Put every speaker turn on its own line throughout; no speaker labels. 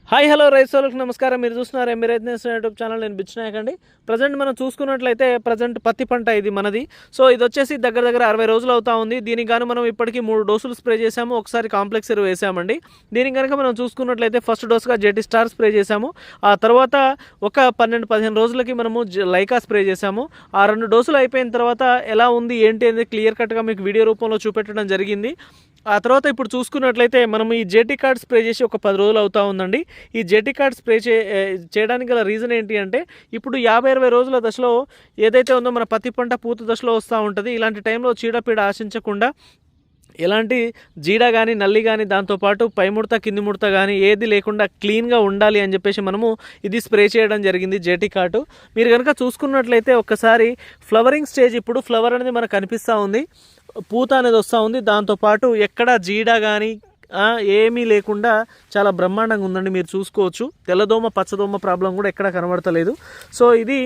Hi hello రైతులకు నమస్కారం. మీరు చూస్తున్నారు ఎంబీరైజ్నెస్ యూట్యూబ్ ఛానల్. నేను బిచ్చినాయక్ అండి. ప్రజెంట్ మనం చూసుకున్నట్లయితే ప్రజెంట్ పత్తి పంట ఇది మనది. సో ఇది వచ్చేసి దగ్గర 60 రోజులు అవుతా ఉంది. దీనికి గాను మనం ఇప్పటికీ 3 డోసులు స్ప్రే చేసాము. ఒకసారి కాంప్లెక్స్ ఎరువు వేసామండి. దీనికి కనుక మనం చూసుకున్నట్లయితే ఫస్ట్ డోస్గా జెటీ స్టార్ స్ప్రే చేసాము. ఆ తర్వాత ఒక 12-15 రోజులకి మనము లైకా స్ప్రే చేసాము. ఆ 2 డోసులు అయిపోయిన తర్వాత ఎలా ఉంది ఏంటి అనేది క్లియర్ కట్గా మీకు వీడియో రూపంలో చూపెట్టడం జరిగింది. ఆ తర్వాత ఇప్పుడు చూసుకున్నట్లయితే మనం ఈ జెటీ కార్డ్ స్ప్రే చేసి ఒక 10 రోజులు అవుతా ఉందండి. ఈ జెటీ కార్డ్ స్ప్రే చేయడానికి గల రీజన్ ఏంటి అంటే ఇప్పుడు 50-60 రోజుల దశలో ఏదైతే ఉందో మన పత్తి పంట పూత దశలో వస్తూ ఉంటుంది. ఇలాంటి టైంలో చీడపీడ ఆశించకుండా ఎలాంటి జీడ కానీ నల్లి కానీ దాంతోపాటు పై ముడత కింది ముడత కానీ ఏది లేకుండా క్లీన్గా ఉండాలి అని చెప్పేసి మనము ఇది స్ప్రే చేయడం జరిగింది జెటీ కార్డు. మీరు కనుక చూసుకున్నట్లయితే ఒక్కసారి ఫ్లవరింగ్ స్టేజ్, ఇప్పుడు ఫ్లవర్ అనేది మనకు కనిపిస్తూ ఉంది, పూత అనేది వస్తూ ఉంది. దాంతోపాటు ఎక్కడ జీడ కానీ ఏమీ లేకుండా చాలా బ్రహ్మాండంగా ఉందండి. మీరు చూసుకోవచ్చు, తెల్లదోమ పచ్చదోమ ప్రాబ్లం కూడా ఎక్కడ కనబడతలేదు. సో ఇది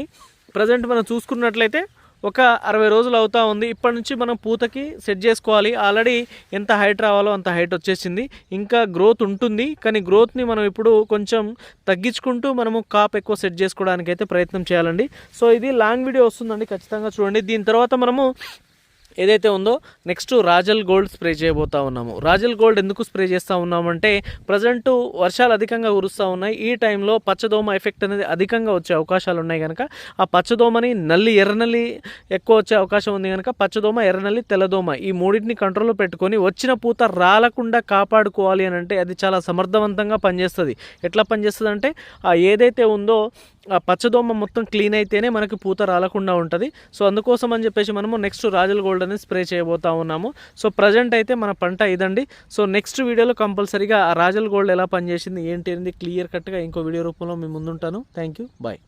ప్రజెంట్ మనం చూసుకున్నట్లయితే ఒక 60 రోజులు అవుతా ఉంది. ఇప్పటి నుంచి మనం పూతకి సెట్ చేసుకోవాలి. ఆల్రెడీ ఎంత హైట్ రావాలో అంత హైట్ వచ్చేసింది. ఇంకా గ్రోత్ ఉంటుంది, కానీ గ్రోత్ని మనం ఇప్పుడు కొంచెం తగ్గించుకుంటూ మనము కాప్ ఎక్కువ సెట్ చేసుకోవడానికి అయితే ప్రయత్నం చేయాలండి. సో ఇది లాంగ్ వీడియో వస్తుందండి, ఖచ్చితంగా చూడండి. దీని తర్వాత మనము ఏదైతే ఉందో నెక్స్ట్ రాజల్ గోల్డ్ స్ప్రే చేయబోతా ఉన్నాము. రాజల్ గోల్డ్ ఎందుకు స్ప్రే చేస్తూ ఉన్నామంటే ప్రజెంట్ వర్షాలు అధికంగా కురుస్తూ ఉన్నాయి. ఈ టైంలో పచ్చదోమ ఎఫెక్ట్ అనేది అధికంగా వచ్చే అవకాశాలు ఉన్నాయి కనుక ఆ పచ్చదోమని ఎర్రనల్లి ఎక్కువ వచ్చే అవకాశం ఉంది కనుక పచ్చదోమ, ఎర్రనల్లి, తెల్లదోమ ఈ మూడింటిని కంట్రోల్లో పెట్టుకొని వచ్చిన పూత రాలకుండా కాపాడుకోవాలి అని అంటే అది చాలా సమర్థవంతంగా పనిచేస్తుంది. ఎట్లా పనిచేస్తుంది అంటే ఏదైతే ఉందో ఆ పచ్చదోమ మొత్తం క్లీన్ అయితేనే మనకి పూత రాలకుండా ఉంటుంది. సో అందుకోసం అని చెప్పేసి మనము నెక్స్ట్ రాజల్ గోల్డ్ అనేది స్ప్రే చేయబోతా ఉన్నాము. సో ప్రజెంట్ అయితే మన పంట ఇదండి. సో నెక్స్ట్ వీడియోలో కంపల్సరీగా ఆ రాజల్ గోల్డ్ ఎలా పనిచేసింది ఏంటి అనేది క్లియర్ కట్గా ఇంకో వీడియో రూపంలో మీ ముందుంటాను. Thank you, bye.